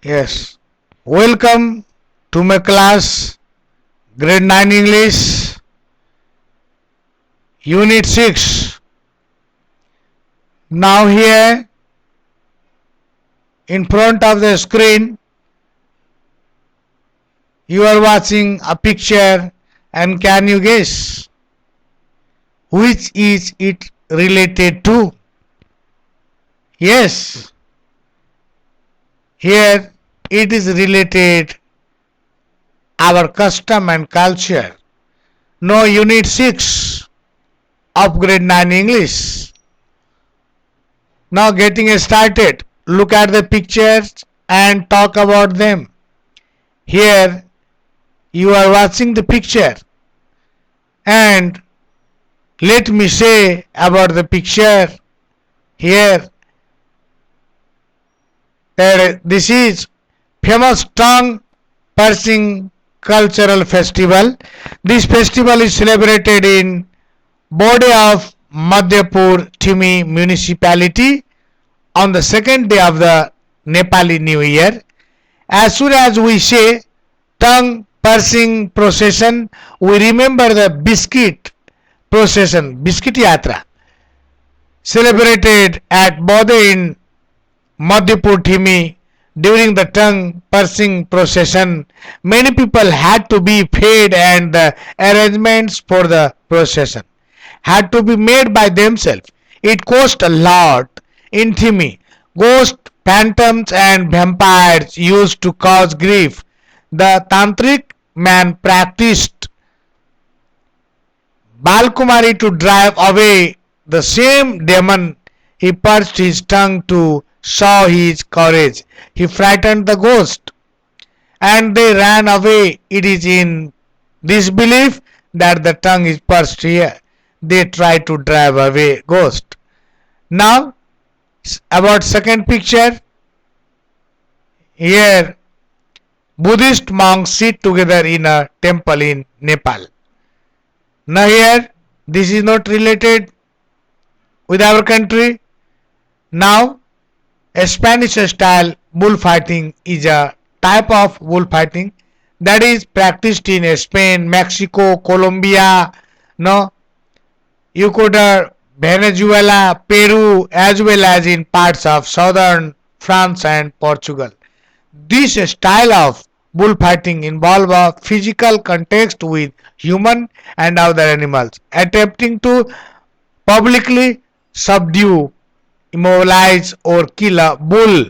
Yes. Welcome to my class, Grade 9 English, Unit 6. Now here in front of the screen you are watching a picture, and can you guess which is it related to? Yes, here it is related our custom and culture. No, Unit 6 of Grade 9 English. Now getting started, look at the pictures and talk about them. Here you are watching the picture, and let me say about the picture here that this is famous tongue piercing cultural festival. This festival is celebrated in body of Madhyapur Thimi municipality on the second day of the Nepali New Year. As soon as we say tongue piercing procession, we remember the biscuit procession, biscuit yatra, celebrated at Bode in Madhyapur Thimi. During the tongue piercing procession, many people had to be paid, and the arrangements for the procession had to be made by themselves. It cost a lot. In Thimi, ghosts, phantoms, and vampires used to cause grief. The tantric man practiced Balkumari to drive away the same demon. He pursed his tongue to show his courage. He frightened the ghost, and they ran away. It is in this belief that the tongue is pursed here. They try to drive away ghost. Now about second picture. Here Buddhist monks sit together in a temple in Nepal. Now here this is not related with our country. Now a Spanish style bullfighting is a type of bullfighting that is practiced in Spain, Mexico, Colombia, no, Ecuador, Venezuela, Peru, as well as in parts of southern France and Portugal. This style of bullfighting involves a physical contact with human and other animals, attempting to publicly subdue, immobilize, or kill a bull.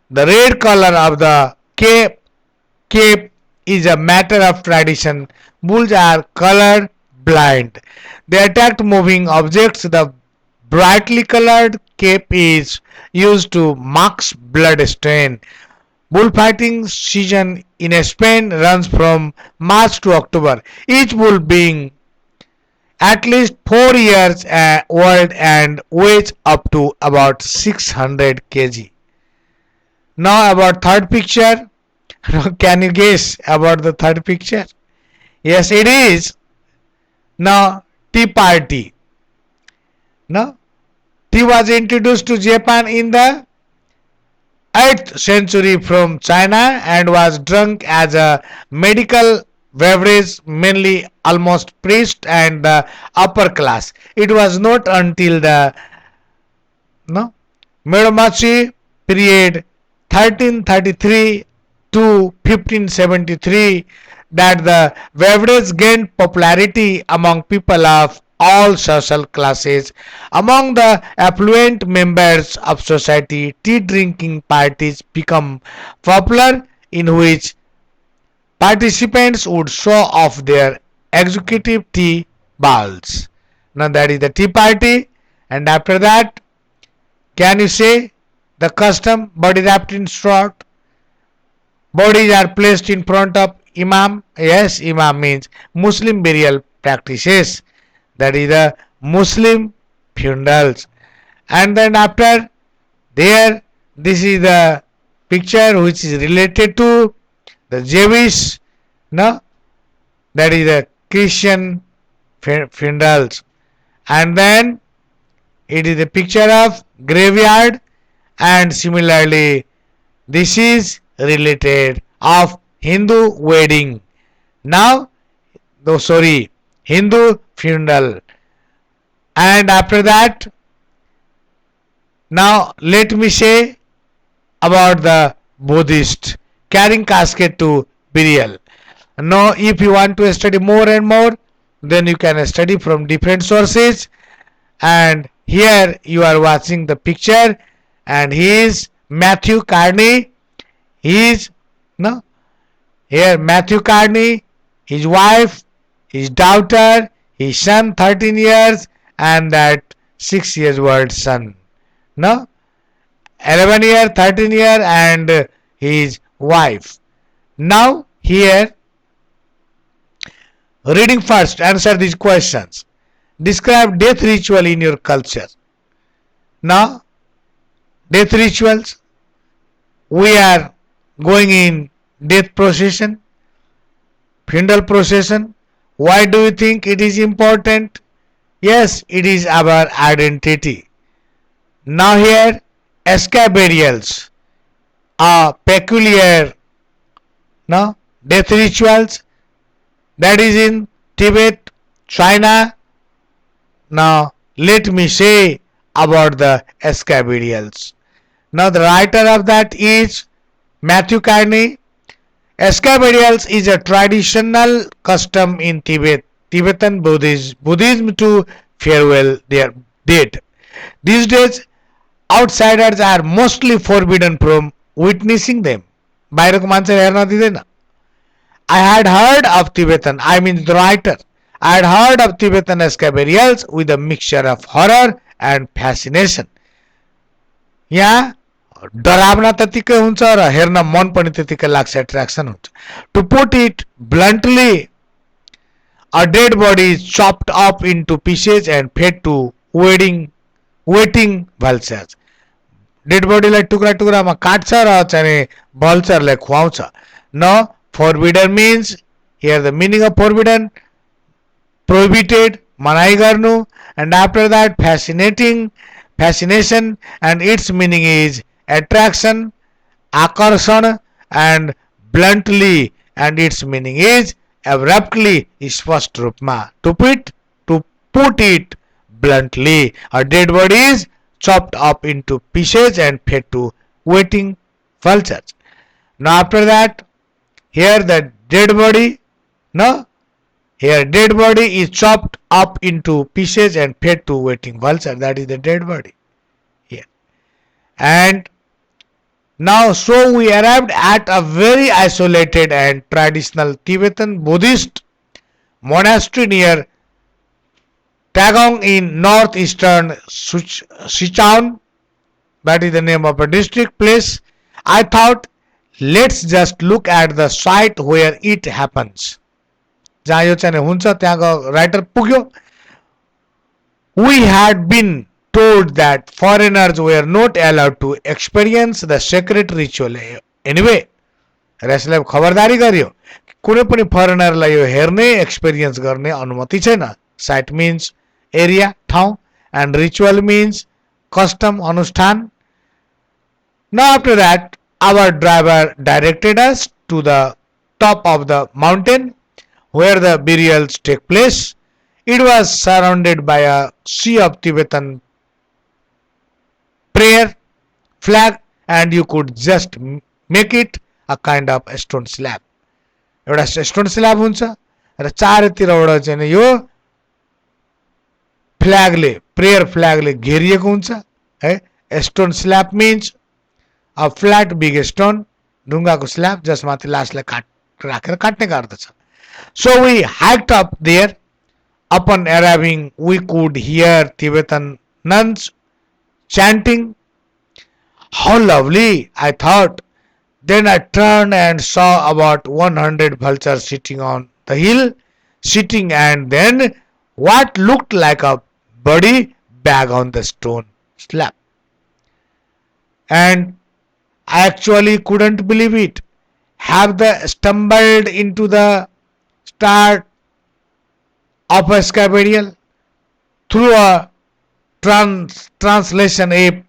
The red color of the cape is a matter of tradition. Bulls are color blind. They attack moving objects. The brightly colored cape is used to mark blood stain. Bullfighting season in Spain runs from March to October, each bull being at least 4 years old and weighs up to about 600 kg. Now about third picture. Can you guess about the third picture? Yes, it is. Now tea party. Now tea was introduced to Japan in the 8th century from China and was drunk as a medical beverage, mainly almost priest and the upper class. It was not until the no Muromachi period 1333 to 1573 that the beverage gained popularity among people of all social classes. Among the affluent members of society, tea drinking parties become popular, in which participants would show off their executive tea bowls. Now that is the tea party. And after that, can you say the custom? Body wrapped in straw. Bodies are placed in front of Imam. Yes, Imam means Muslim burial practices. That is the Muslim funerals. And then after there, this is the picture which is related to the Jewish, no, that is the Christian funerals. And then it is a picture of graveyard, and similarly this is related of Hindu wedding. Now, Hindu funeral. And after that, now let me say about the Buddhist carrying casket to burial. Now, if you want to study more and more, then you can study from different sources. And here you are watching the picture, and he is Matthew Carney. He is no here Matthew Carney, his wife, his daughter, his son 13 years, and that 6 years old son. No, 11 year, 13 year, and his wife. Now here, reading first, answer these questions. Describe death ritual in your culture. Now, death rituals. We are going in death procession, funeral procession. Why do you think it is important? Yes, it is our identity. Now here, escape burials are peculiar no, death rituals that is in Tibet, China. Now let me say about the escape burials. Now the writer of that is Matthew Carney. Escape burials is a traditional custom in Tibet, Tibetan Buddhism to farewell their dead. These days, outsiders are mostly forbidden from witnessing them. बाहिरको मान्छेले हेर्न दिँदैन. I had heard of Tibetan, I mean the writer. I had heard of Tibetan escape burials with a mixture of horror and fascination. यहाँ डरावना त्यतिकै हुन्छ र हेर्न मन पनि त्यतिकै लाग्छ, एट्र्याक्सन हुन्छ. To put it bluntly, a dead body is chopped up into pieces and fed to waiting vultures. Dead बडीलाई टुक्रा टुक्रामा काट्छ र चाहिँ भल्चरलाई खुवाउँछ. न forbidden means here the meaning of forbidden, prohibited, मनाई गर्नु, and after that fascination, and its meaning is attraction, आकर्षण, and bluntly, and its meaning is abruptly, स्पष्ट रूपमा. To put it bluntly, a dead body is chopped up into pieces and fed to waiting vultures. Now after that, here the dead body, here dead body is chopped up into pieces and fed to waiting vultures. That is the dead body here. And now so we arrived at a very isolated and traditional Tibetan Buddhist monastery near Tagong in northeastern Sichuan. That is the name of a district place. I thought, let's just look at the site where it happens. जहाँ यो चाहिँ हुन्छ त्यहाँको writer पुग्यो. We had been told that foreigners were not allowed to experience the sacred ritual anyway. र यसलाई खबरदारी गरियो कुनै पनि फरेनरलाई यो हेर्ने एक्सपिरियन्स गर्ने अनुमति छैन. साइट मिन्स area, ठाउँ, and ritual means custom, अनुष्ठान. Now after that, our driver directed us to the top of the mountain where the burials take place. It was surrounded by a sea of Tibetan prayer flag, and you could just make it a kind of stone slab. एउटा stone slab हुन्छ र चारैतिरबाट चाहिँ यो फ्ल्यागले, prayer फ्ल्यागले घेरिएको हुन्छ है. Stone slab means अ flat big stone, ढुङ्गाको slab जसमाथि लासलाई राखेर काट्ने गर्दछ. So we hiked up there. Upon arriving, we could hear Tibetan nuns chanting. How lovely, I thought. Then I turned and saw about 100 vultures sitting on the hill, and then what looked like a body bag on the stone slab. And I actually couldn't believe it. Have they stumbled into the start of a sky burial through a translation app?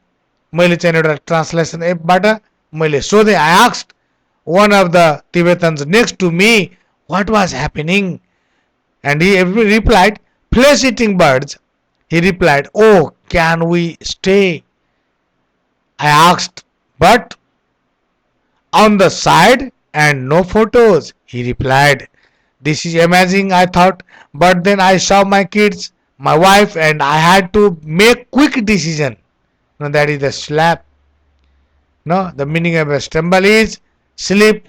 मैले चाहिँ एउटा translation एपबाट मैले सोधेँ. I asked, one of the Tibetans next to me what was happening. And he replied, flesh eating birds. He replied, oh, can we stay? I asked, but on the side and no photos. He replied, this is amazing, I thought, but then I saw my kids, my wife, and I had to make quick decision. No, that is the slap. No, the meaning of a stumble is sleep,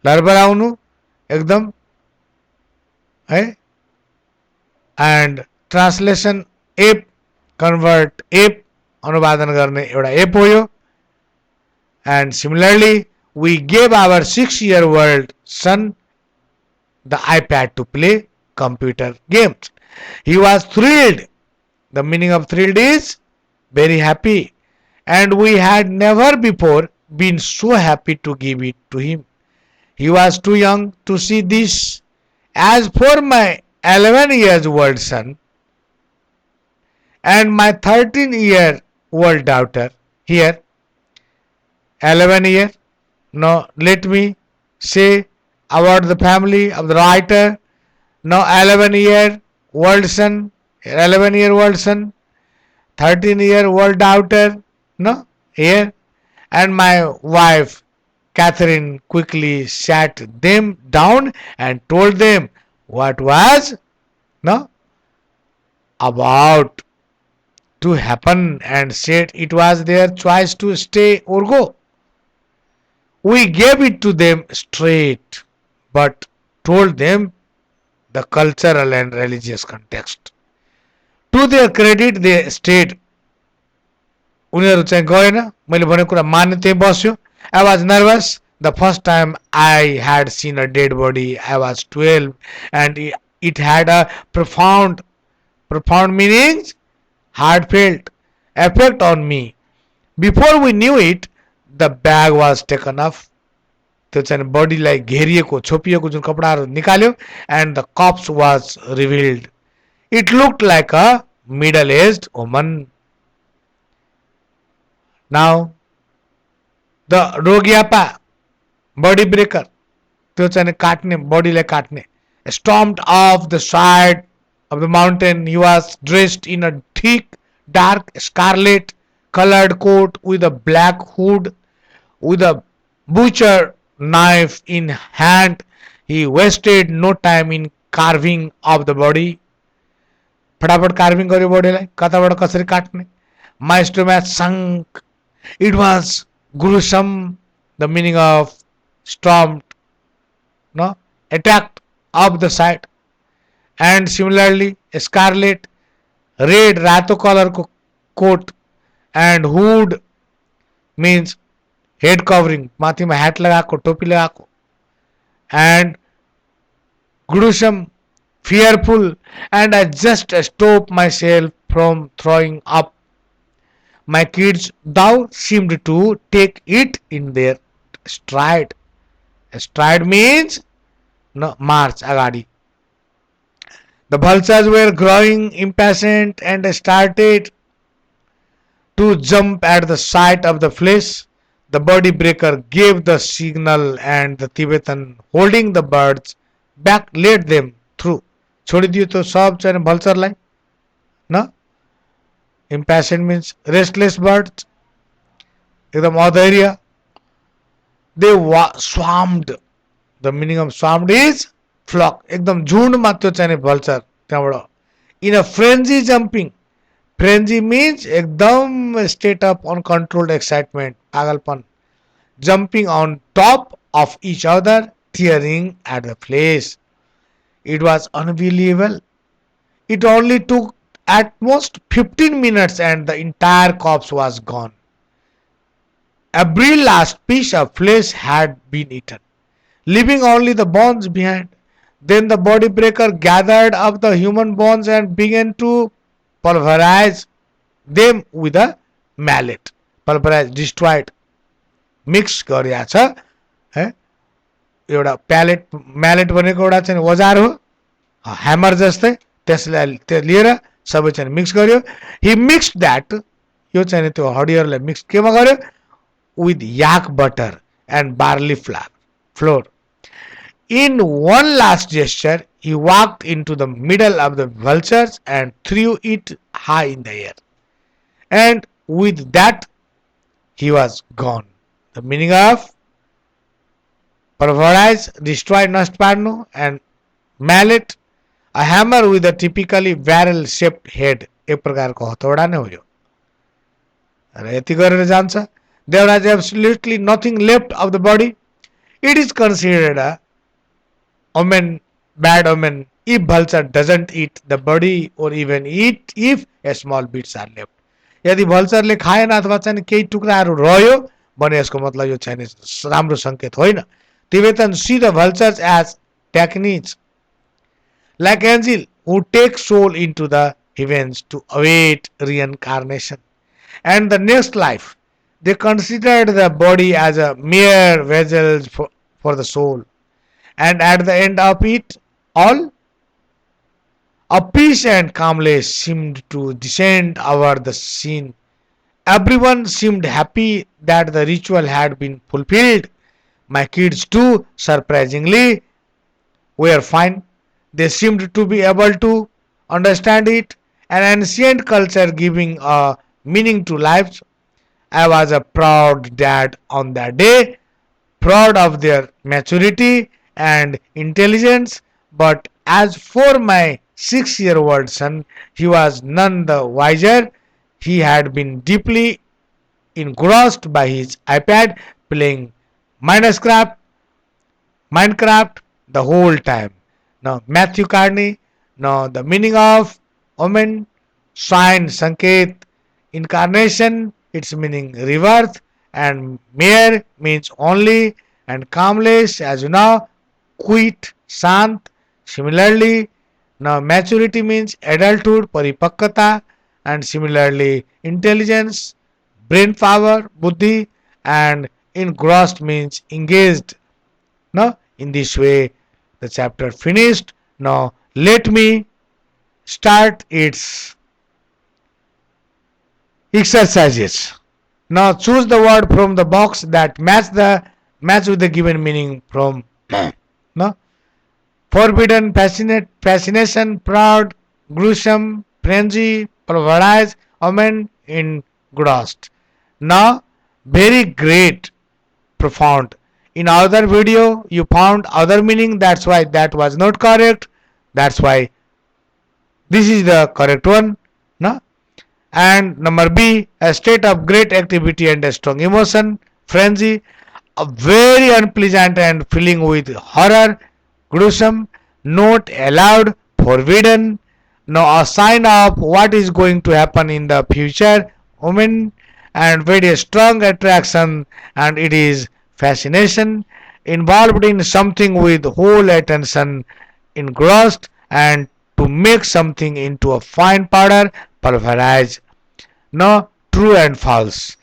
लडबडाउनु एकदम है and translation app convert app अनुवादन गर्ने एउटा app हो यो and similarly we gave our 6-year-old son the iPad to play computer games. He was thrilled. The meaning of thrilled is very happy, and we had never before been so happy to give it to him. He was too young to see this. As for my 11-year-old son and my 13-year-old daughter, here 11 year. Now let me say about the family of the writer. Now 11-year-old son, 11-year-old son, 13-year-old daughter. No, here, and my wife Catherine quickly sat them down and told them what was no about to happen and said it was their choice to stay or go. We gave it to them straight, but told them the cultural and religious context. To their credit, they stayed. उनीहरू चाहिँ गएन, मैले भनेको कुरा मान्ने त्यही बस्यो. I was nervous. The first time I had seen a dead body, I was 12, and it had a profound meanings, heartfelt effect on me. Before we knew it, the bag was taken off. त्यो चाहिँ बडीलाई घेरिएको छोपिएको जुन कपडाहरू निकाल्यो and the corpse was revealed. It looked like a middle-aged woman. Now the Rogyapa body breaker त्यो चाहिँ काट्ने बडीलाई काट्ने stormed off the side of the mountain. He was dressed in a thick dark scarlet colored coat with a black hood, with a butcher knife in hand. He wasted no time in carving of the body. फटाफट कार्विङ गर्यो बडीलाई कताबाट कसरी काट्ने. My stomach sunk. It was gruesome. The meaning of stormed, no, attacked up the side. And similarly scarlet, red रातो कलरको coat and hood means head covering, माथिमा hat लगाएको टोपी लगाएको. And gruesome, fearful, and I just stopped myself from throwing up. My kids thou seemed to take it in their stride. Stride means no, march agadi. The vultures were growing impatient and started to jump at the sight of the flesh. The body breaker gave the signal and the Tibetan holding the birds back led them through. छोडिदियो त्यो सब चाहिँ vultureलाई न. Impatient means restless birds, एकदम अधैर्य. They swarmed. The meaning of swarmed is flock. एकदम झुन्डमा त्यो चाहिँ vulture त्यहाँबाट. In a frenzy jumping. Frenzy means एकदम state of uncontrolled excitement, पागलपन. Jumping on top of each other, tearing at the flesh. It was unbelievable. It only took at most 15 minutes and the entire corpse was gone. Every last piece of flesh had been eaten, leaving only the bones behind. Then the body breaker gathered up the human bones and began to pulverize them with a mallet. Pulverize, destroyed. Mix गरिया छ है. एउटा palette म्यालेट भनेको एउटा चाहिँ औजार हो, hammer जस्तै. त्यसलाई लिएर सबै चाहिँ मिक्स गर्यो. ही मिक्स्ड दैट, यो चाहिँ त्यो हड्डीहरुलाई मिक्स केमा गर्यो, with yak butter and barley flour. floor. In one last gesture, he walked into the middle of the vultures and threw it high in the air. And with that, he was gone. The meaning of pulverize, destroy, nଷ୍ଟ પાડનું, and mallet, a hammer with a typically barrel-shaped head. एक प्रकार को हथौड़ा ने हो. अरे यति गरेर जान्छ. There was absolutely nothing left of the body. It is considered a omen, bad omen if vulture doesn't eat the body or even eat if a small bits are left. यदि भल्चरले खाएन अथवा चाहिँ केही टुक्राहरू रह्यो भने यसको मतलब यो छैन, राम्रो संकेत होइन. Tibetans see the vultures as techniques, like angel who take soul into the heavens to await reincarnation and the next life. They considered the body as a mere vessel for the soul, and at the end of it all, a peace and calmness seemed to descend over the scene. Everyone seemed happy that the ritual had been fulfilled. My kids too, surprisingly, were fine. They seemed to be able to understand it, an ancient culture giving a meaning to life. I was a proud dad on that day, proud of their maturity and intelligence. But as for my 6-year-old son, he was none the wiser. He had been deeply engrossed by his iPad playing Minecraft the whole time. Now, Matthew Carney, now the meaning of omen, sign, sanket, incarnation, its meaning rebirth, and mere means only, and calmness, as you know, quit, sant. Similarly, now maturity means adulthood, paripakkata, and similarly, intelligence, brain power, buddhi, and engrossed means engaged. Now, in this way, the chapter finished. Now, let me start its exercises. Now, choose the word from the box that match with the given meaning from no forbidden, fascination, proud, gruesome, frenzy, pulverize, omen, engrossed. Now, very great, profound. In other video you found other meaning, that's why that was not correct, that's why this is the correct one. No? And number B, a state of great activity and a strong emotion, frenzy, a very unpleasant and filling with horror, gruesome, not allowed, forbidden, no, a sign of what is going to happen in the future, omen, and very strong attraction, and it is fascination, involved in something with whole attention, engrossed, and to make something into a fine powder, pulverize. No, true and false.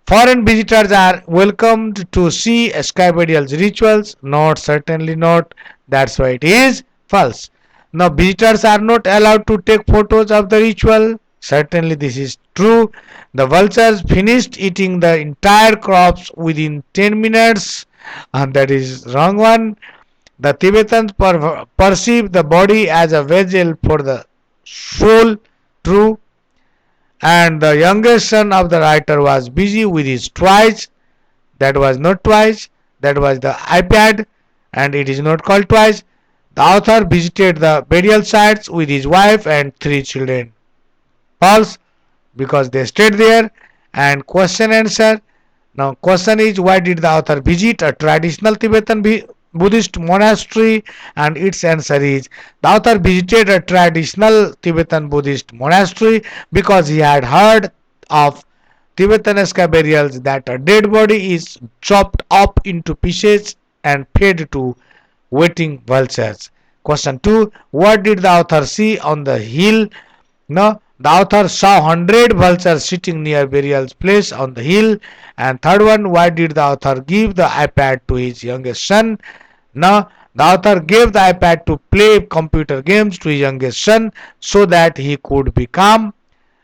Foreign visitors are welcomed to see Skypedial's rituals. Not, certainly not. That's why it is false. Now, visitors are not allowed to take photos of the ritual. Certainly this is true. The vultures finished eating the entire crops within 10 minutes. And that is wrong one. The Tibetans perceive the body as a vessel for the soul. True. And the youngest son of the writer was busy with his toys. That was not toys. That was the iPad. And it is not called toys. The author visited the burial sites with his wife and 3 children. False, because they stayed there. And question answer. Now question is, why did the author visit a traditional Tibetan Buddhist monastery? And its answer is, the author visited a traditional Tibetan Buddhist monastery because he had heard of Tibetan sky burials that a dead body is chopped up into pieces and fed to waiting vultures. Question 2, what did the author see on the hill? No, the author saw 100 vultures sitting near burial place on the hill. And third one, why did the author give the iPad to his youngest son? No, the author gave the iPad to play computer games to his youngest son so that he could be calm.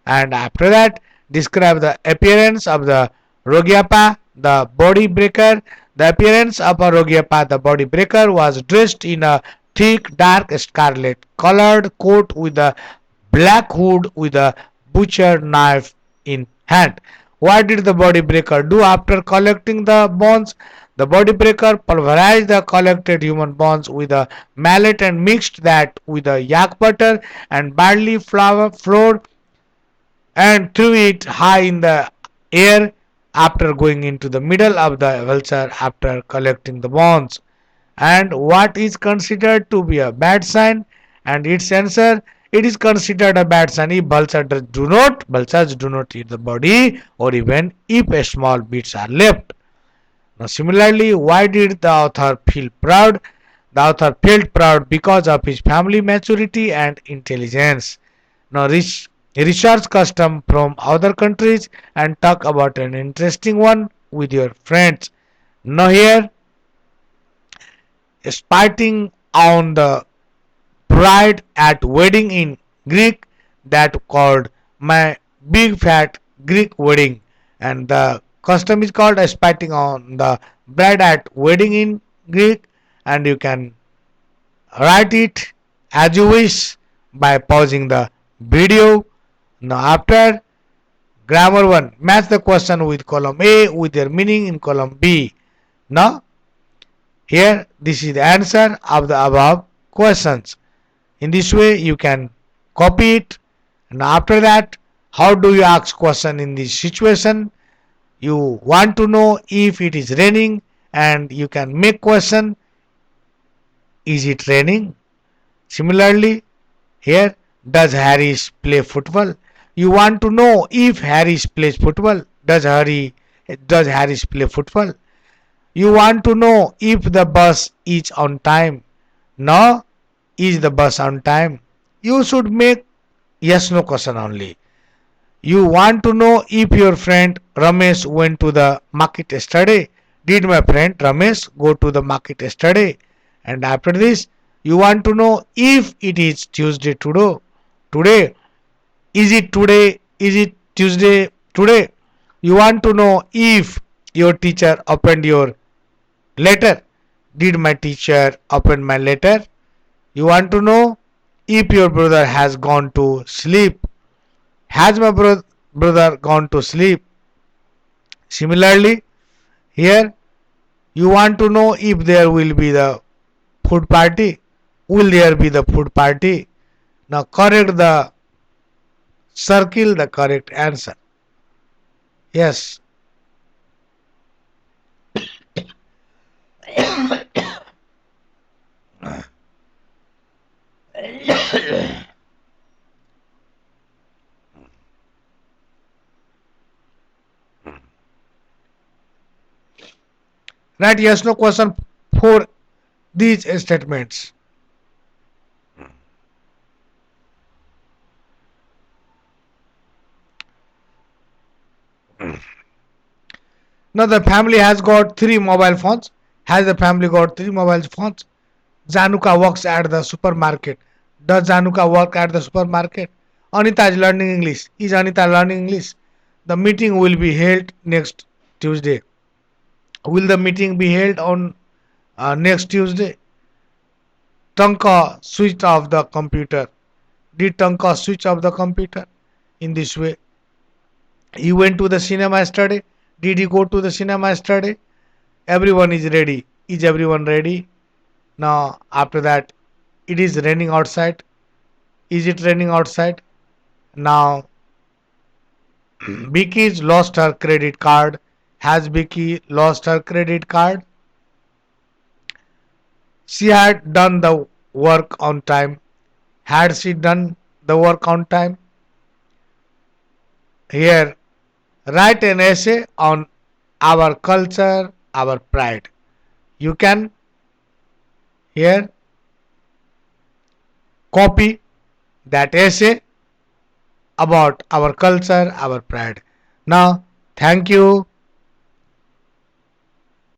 And after that, describe the appearance of the Rogyapa, the body breaker. The appearance of Arogyapat, the body breaker, was dressed in a thick, dark scarlet colored coat with a black hood with a butcher knife in hand. What did the body breaker do after collecting the bones? The body breaker pulverized the collected human bones with a mallet and mixed that with a yak butter and barley flour and threw it high in the air after going into the middle of the vulture after collecting the bones. And what is considered to be a bad sign? And its answer, it is considered a bad sign if vultures do not eat the body, or even if small bits are left. Now, similarly, why did the author feel proud? The author felt proud because of his family maturity and intelligence. Now, research custom from other countries and talk about an interesting one with your friends. Now, here, spitting on the bride at wedding in Greek that called my big fat Greek wedding, and the custom is called spitting on the bride at wedding in Greek, and you can write it as you wish by pausing the video. Now after grammar 1, match the question with column A with their meaning in column B. Now here this is the answer of the above questions. In this way you can copy it, and after that, how do you ask question in this situation? You want to know if it is raining, and you can make question, is it raining? Similarly, here, does Harris play football? You want to know if Harris plays football. Does Harris play football? You want to know if the bus is on time. No, is the bus on time? You should make yes no question only. You want to know if your friend Ramesh went to the market yesterday. Did my friend Ramesh go to the market yesterday? And after this, you want to know if it is Tuesday today. Today, is it today? Is it Tuesday today? You want to know if your teacher opened your letter. Did my teacher open my letter? You want to know if your brother has gone to sleep. Has my brother gone to sleep? Similarly, here you want to know if there will be the food party. Will there be the food party? Now correct the circle the correct answer. Yes. Write yes no question for these statements. Now the family has got three mobile phones. Has the family got three mobile phones? Januka works at the supermarket. Does Januka work at the supermarket? Anita is learning English. Is Anita learning English? The meeting will be held next Tuesday. Will the meeting be held on next Tuesday? Tanka switched off the computer. Did Tanka switch off the computer? In this way, he went to the cinema yesterday. Did he go to the cinema yesterday? Everyone is ready. Is everyone ready? Now, after that, it is raining outside. Is it raining outside? Now, Vicky's lost her credit card. Has Vicky lost her credit card? She had done the work on time. Had she done the work on time? Here, write an essay on our culture, our pride. You can here copy that essay about our culture, our pride. Now, thank you.